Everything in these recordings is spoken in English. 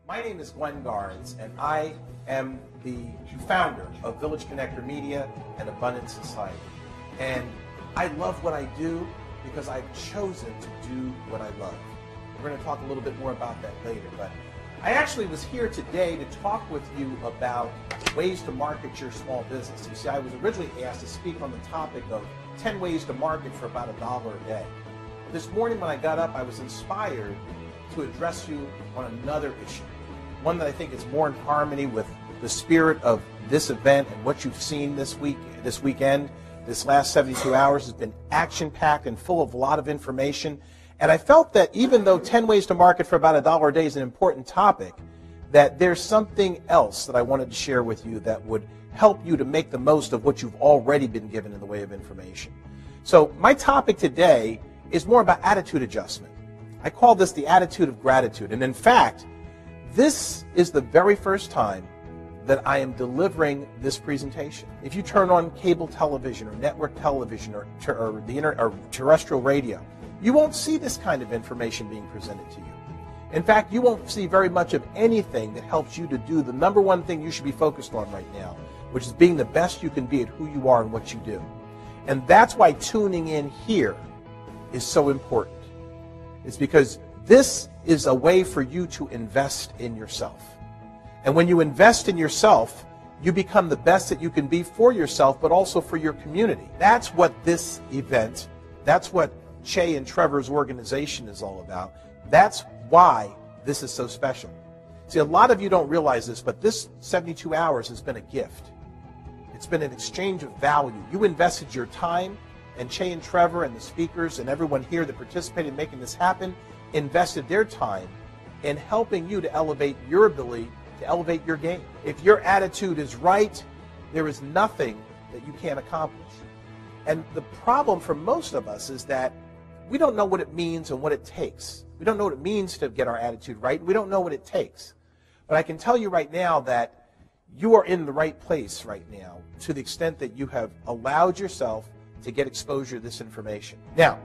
My name is Garnes, and I am the founder of Village Connector Media and Abundance Society. And I love what I do because I've chosen to do what I love. We're going to talk a little bit more about that later, but I actually was here today to talk with you about ways to market your small business. You see, I was originally asked to speak on the topic of 10 ways to market for about $1 a day. This morning when I got up, I was inspired to address you on another issue, one that I think is more in harmony with the spirit of this event and what you've seen this weekend. This last 72 hours has been action-packed and full of a lot of information. And I felt that even though 10 ways to market for about $1 a day is an important topic, that there's something else that I wanted to share with you that would help you to make the most of what you've already been given in the way of information. So my topic today is more about attitude adjustment. I call this the attitude of gratitude. And in fact, this is the very first time that I am delivering this presentation. If you turn on cable television or network television or terrestrial radio, you won't see this kind of information being presented to you. In fact, you won't see very much of anything that helps you to do the number one thing you should be focused on right now, which is being the best you can be at who you are and what you do. And that's why tuning in here is so important. It's because this is a way for you to invest in yourself. And when you invest in yourself, you become the best that you can be for yourself, but also for your community. That's what this event, that's what Che and Trevor's organization is all about. That's why this is so special. See, a lot of you don't realize this, but this 72 hours has been a gift. It's been an exchange of value. You invested your time, and Che and Trevor and the speakers and everyone here that participated in making this happen invested their time in helping you to elevate your ability, to elevate your game. If your attitude is right, there is nothing that you can't accomplish. And the problem for most of us is that we don't know what it means and what it takes. We don't know what it means to get our attitude right. We don't know what it takes. But I can tell you right now that you are in the right place right now to the extent that you have allowed yourself to get exposure to this information. Now,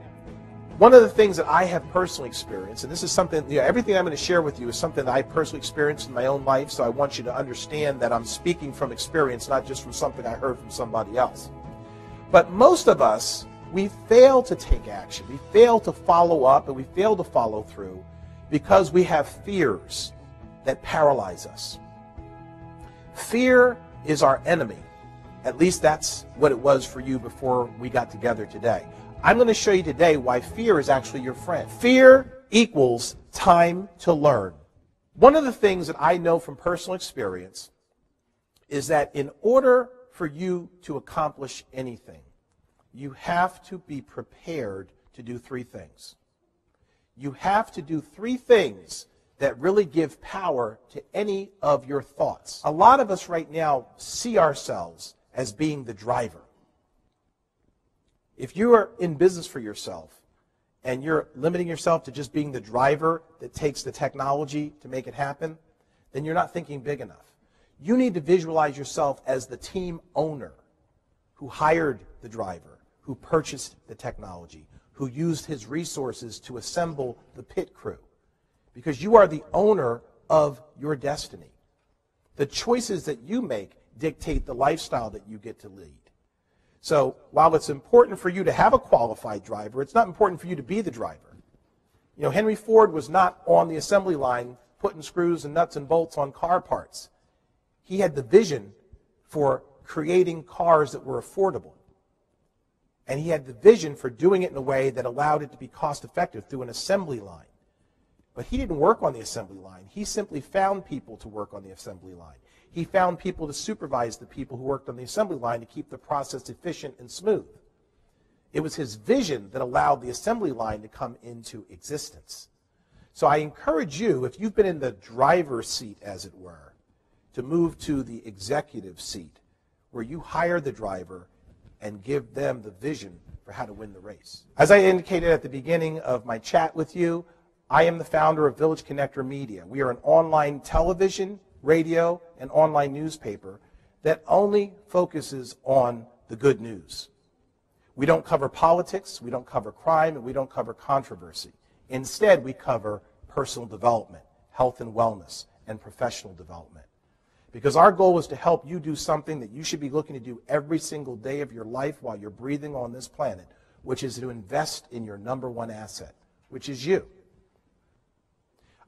one of the things that I have personally experienced, and this is something, everything I'm going to share with you is something that I personally experienced in my own life, so I want you to understand that I'm speaking from experience, not just from something I heard from somebody else. But most of us, we fail to take action. We fail to follow up, and we fail to follow through because we have fears that paralyze us. Fear is our enemy. At least that's what it was for you before we got together today. I'm going to show you today why fear is actually your friend. Fear equals time to learn. One of the things that I know from personal experience is that in order for you to accomplish anything, you have to be prepared to do three things. You have to do three things that really give power to any of your thoughts. A lot of us right now see ourselves as being the driver. If you are in business for yourself and you're limiting yourself to just being the driver that takes the technology to make it happen, then you're not thinking big enough. You need to visualize yourself as the team owner who hired the driver, who purchased the technology, who used his resources to assemble the pit crew. Because you are the owner of your destiny. The choices that you make dictate the lifestyle that you get to lead. So while it's important for you to have a qualified driver, it's not important for you to be the driver. You know, Henry Ford was not on the assembly line putting screws and nuts and bolts on car parts. He had the vision for creating cars that were affordable. And he had the vision for doing it in a way that allowed it to be cost effective through an assembly line. But he didn't work on the assembly line. He simply found people to work on the assembly line. He found people to supervise the people who worked on the assembly line to keep the process efficient and smooth. It was his vision that allowed the assembly line to come into existence. So I encourage you, if you've been in the driver's seat, as it were, to move to the executive seat, where you hire the driver and give them the vision for how to win the race. As I indicated at the beginning of my chat with you, I am the founder of Village Connector Media. We are an online television, radio, and online newspaper that only focuses on the good news. We don't cover politics, we don't cover crime, and we don't cover controversy. Instead, we cover personal development, health and wellness, and professional development. Because our goal is to help you do something that you should be looking to do every single day of your life while you're breathing on this planet, which is to invest in your number one asset, which is you.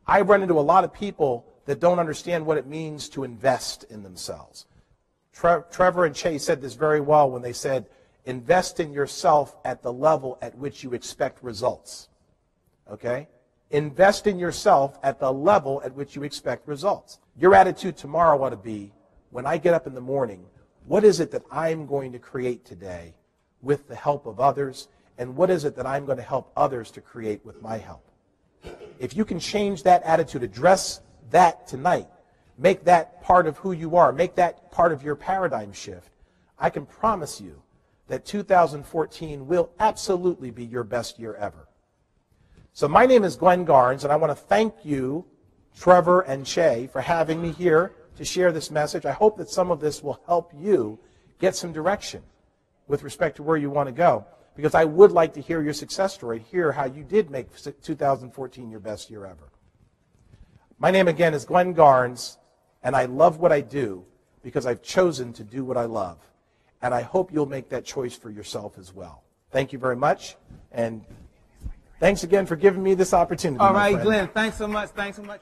I run into a lot of people that don't understand what it means to invest in themselves. Trevor and Che said this very well when they said, invest in yourself at the level at which you expect results. Okay? Invest in yourself at the level at which you expect results. Your attitude tomorrow ought to be, when I get up in the morning, what is it that I'm going to create today with the help of others, and what is it that I'm going to help others to create with my help? If you can change that attitude, address that tonight, make that part of who you are, make that part of your paradigm shift, I can promise you that 2014 will absolutely be your best year ever. So my name is Glenn Garnes, and I want to thank you, Trevor and Che, for having me here to share this message. I hope that some of this will help you get some direction with respect to where you want to go, because I would like to hear your success story, hear how you did make 2014 your best year ever. My name again is Glenn Garnes, and I love what I do because I've chosen to do what I love. And I hope you'll make that choice for yourself as well. Thank you very much, and thanks again for giving me this opportunity. All right, Glenn, thanks so much. Thanks so much.